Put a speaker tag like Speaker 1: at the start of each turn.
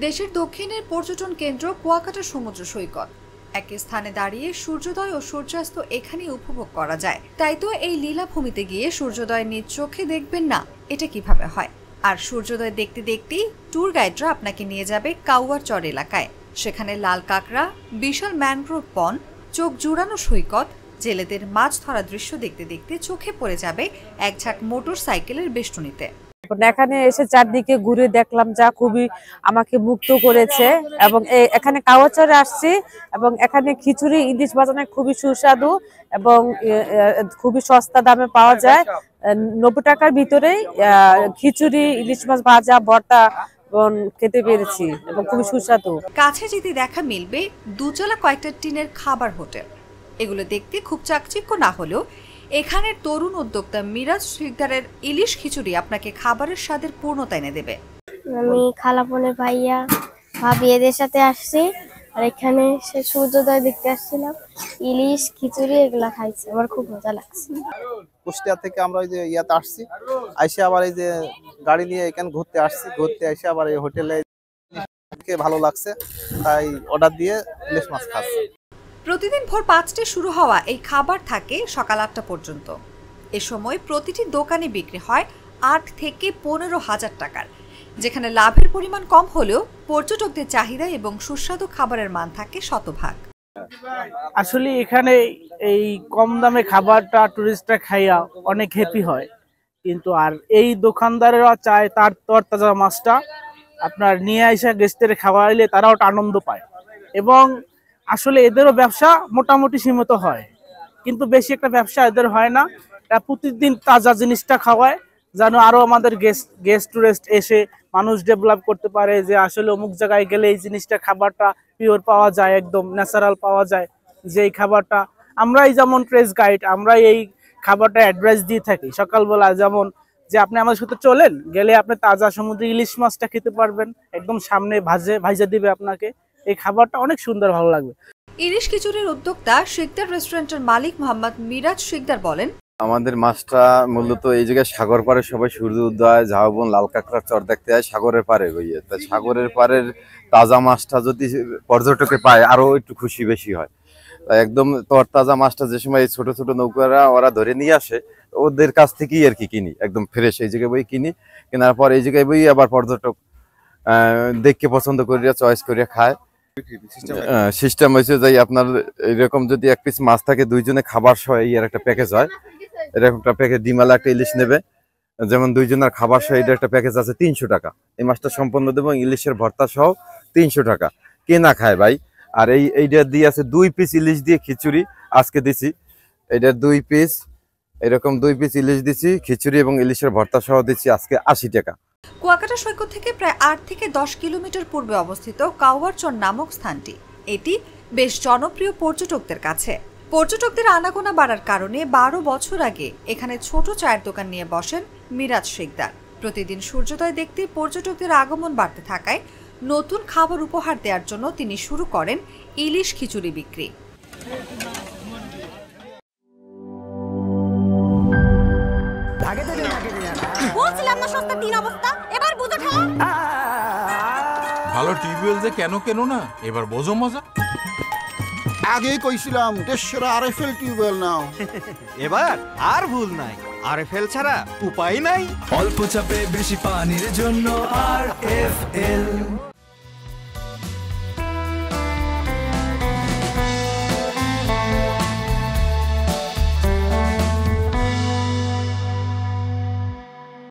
Speaker 1: দেশের দক্ষিণের পর্যটন কেন্দ্র কুয়াকাটা সমুদ্র সৈকত। একই স্থানে দাঁড়িয়ে সূর্যোদয় ও সূর্যাস্ত এখানে উপভোগ করা যায়। তাই তো এই লীলাভূমিতে গিয়ে সূর্যোদয় নিজ চোখে দেখবেন না, এটা কিভাবে হয়? আর সূর্যোদয় দেখতে দেখতেই ট্যুর গাইডরা আপনাকে নিয়ে যাবে কাউয়ার চর এলাকায়। সেখানে লাল কাঁকড়া, বিশাল ম্যানগ্রোভ বন, চোখ জুড়ানো সৈকত, জেলেদের মাছ ধরা দৃশ্য দেখতে দেখতে চোখে পড়ে যাবে এক ঝাঁক মোটর সাইকেলের বেষ্টনীতে।
Speaker 2: এখানে এসে চারদিকে ঘুরে দেখলাম, যা খুবই আমাকে মুগ্ধ করেছে। এবং এখানে কাওয়াচরে আসছি এবং এখানে খিচুড়ি ইলিশ বাজানো খুবই সুস্বাদু এবং খুবই সস্তা দামে পাওয়া যায়। 90 টাকার ভিতরেই খিচুড়ি, ইলিশ মাছ ভাজা, ভর্তা খেতে পেরেছি এবং খুবই সুস্বাদু।
Speaker 1: কাছে যেতে দেখা মিলবে দুতলা কয়েকটা টিনের খাবার হোটেল। এগুলো দেখতে খুব চাকচিক্য না হলেও এখানের তরুণ উদ্যোক্তা মিরাজ শিকদারের ইলিশ খিচুড়ি আপনাকে খাবারের স্বাদের পূর্ণতা এনে দেবে।
Speaker 3: আমি খালাপনের ভাইয়া ভাবি এদের সাথে আসছি, আর এখানে সে সূর্যোদয় দেখতে আসছিলাম। ইলিশ খিচুড়ি এগুলা খাইছি, আমার খুব মজা লাগছে।
Speaker 4: কুষ্টিয়া থেকে আমরা ওই যে ইয়াতে আসছি, আইসে আবার এই যে গাড়ি নিয়ে এখানে ঘুরতে আসছি, ঘুরতে এসে আবার এই হোটেলে ভালো লাগছে, তাই অর্ডার দিয়ে ইলিশ মাছ খাচ্ছি।
Speaker 1: প্রতিদিন ভোর 5টায় শুরু হওয়া এই খাবার থাকে সকাল 8টা পর্যন্ত। এ সময় প্রতিটি দোকানে বিক্রি হয় 8 থেকে 15,000 টাকার, যেখানে লাভের পরিমাণ কম হলেও পর্যটকদের চাহিদা এবং সুস্বাদু খাবারের মান থাকে শতভাগ।
Speaker 5: আসলে এখানে এই কম দামে খাবারটা টুরিস্টরা খাইয়া অনেক হ্যাপি হয়, কিন্তু আর এই দোকানদারেরা চায় তার তরতাজা মাছটা আপনার নিয়ে আসা গেস্টের খাওয়াইলে তারাও আনন্দ পায়। এবং আসলে এদেরও ব্যবসা মোটামুটি সীমিত হয়, কিন্তু বেশি একটা ব্যবসা এদের হয় না। প্রতিদিন তাজা জিনিসটা খাওয়ায় যেন আরো আমাদের গেস্ট টুরিস্ট এসে মানুষ ডেভেলপ করতে পারে যে আসলে অমুক জায়গায় গেলে এই জিনিসটা খাবারটা পিওর পাওয়া যায়, একদম ন্যাচারাল পাওয়া যায়। যে এই খাবারটা আমরাই যেমন ট্রেস গাইড, আমরা এই খাবারটা অ্যাডভাইস দিয়ে থাকি সকালবেলা, যেমন যে আপনি আমাদের সাথে চলেন, গেলে আপনি তাজা সমুদ্রে ইলিশ মাছটা খেতে পারবেন, একদম সামনে ভাজে দিবে আপনাকে। এই খাবারটা অনেক সুন্দর, ভালো লাগবে।
Speaker 1: ইলিশ খিচুড়ির উদ্যোক্তা শিকদার রেস্টুরেন্টের মালিক মোহাম্মদ মিরাজ শিকদার বলেন,
Speaker 6: আমাদের মাছটা মূলত এই জায়গায় সাগর পাড়ে সবাই সূর্যোদয়, ঝাউবন, লাল কাঁকড়ার চর দেখতে যায় সাগরের পাড়ে গিয়ে। তা সাগরের পাড়ের তাজা মাছটা যদি পর্যটকে পায় আরো একটু খুশি বেশি হয়। একদম তরতাজা মাছটা যে সময় ছোট ছোট নৌকারা ওরা ধরে নিয়ে আসে, ওদের কাছ থেকেই আর কি কিনি, একদম ফ্রেশ এই জায়গায় বই কিনি। কেনার পর এই জায়গায় বই আবার পর্যটক দেখে পছন্দ করিয়া চয়েস করিয়া খায়। সিস্টেম হয়েছে যাই আপনার এরকম যদি এক পিস মাছ থাকে, দুইজনে খাবার সহ এর একটা প্যাকেজ হয়। এরকম একটা প্যাকেজ, ডিমালা একটা ইলিশ নেবে, যেমন দুইজনের খাবার সহ এটা একটা প্যাকেজ আছে 300 টাকা। এই মাছটা সম্পন্ন দেবো, ইলিশের ভর্তা সহ 300 টাকা। কে না খায় ভাই? আর এইটা দিয়ে আছে 2 পিস ইলিশ দিয়ে খিচুড়ি আজকে দিছি। এটার 2 পিস, এরকম 2 পিস ইলিশ দিছি, খিচুড়ি এবং ইলিশের ভর্তা সহ দিচ্ছি আজকে 80 টাকা।
Speaker 1: কুয়াকাটা সৈকত থেকে প্রায় 8 থেকে 10 কিলোমিটার পূর্বে অবস্থিত কাউয়ার চর নামক স্থানটি এটি বেশ জনপ্রিয় পর্যটকদের কাছে। পর্যটকদের আনাগোনা বাড়ার কারণে 12 বছর আগে এখানে ছোট চায়ের দোকান নিয়ে বসেন মিরাজ শিকদার। প্রতিদিন সূর্যোদয় দেখতে পর্যটকদের আগমন বাড়তে থাকায় নতুন খাবার উপহার দেওয়ার জন্য তিনি শুরু করেন ইলিশ খিচুড়ি বিক্রি।
Speaker 7: ভালো টিউবওয়েল যে কেন না, এবার বোঝো মজা।
Speaker 8: আগেই কইছিলাম দেশের আরএফএল টিউবওয়েল নাও।
Speaker 9: এবার আর ভুল নাই, আরএফএল ছাড়া উপায় নাই।
Speaker 10: অল্প চাপে বেশি পানির জন্য আরএফএল।